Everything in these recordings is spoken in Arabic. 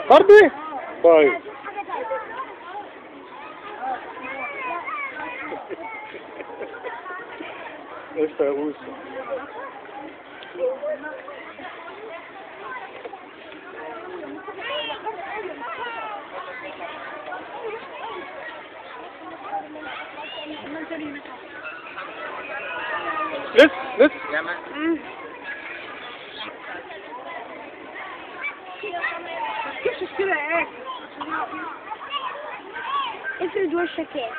برضه؟ طيب. ايش يا اوس؟ لسه كيف كده ايه؟ افرد وشك ايه؟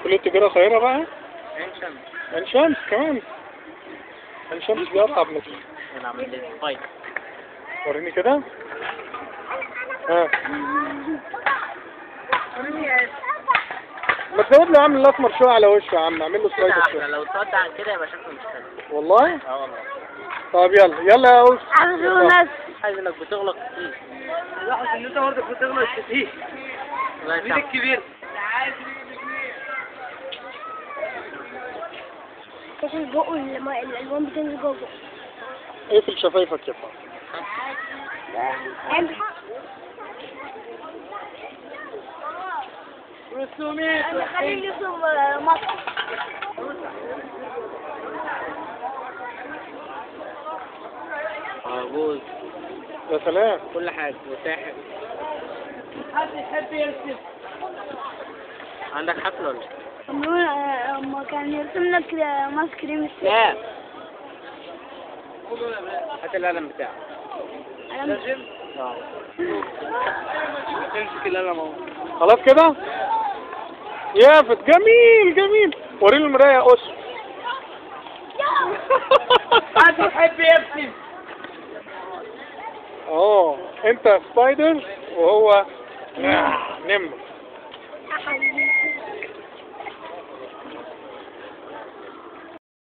كلية التجارة خيرة بقى؟ عين شمس. عين شمس كمان. عين شمس دي أصعب من طيب وريني كده. ها. ما تزود له يا عم الأسمر شوية على وشه يا عم، اعمل له سلايدر شوية. لو تصدق عن كده يبقى شكله مش حلو. والله؟ اه والله. طب يلا يا أوس. عايز انك بتغلط كتير. لاحظ ان انت برضه بتغلط كتير. الله مين يسامحك. الكبير؟ شايف البق الالوان بتنزل جوه بقه. اقفل شفايفك يا فندم. رسومات. انا خليني يرسم مصر. عجوز. يا سلام. كل حاجة وساحر. حد يحب يرسم. عندك حفلة ولا ايه؟ اما كان يرسم لك ماس كريم لا. هات القلم بتاعك. لازم. تمسك القلم اهو. خلاص كده؟ يافت جميل. وريني المراية يا أوس. حد يحب يرسم. انت سبايدر وهو نمر.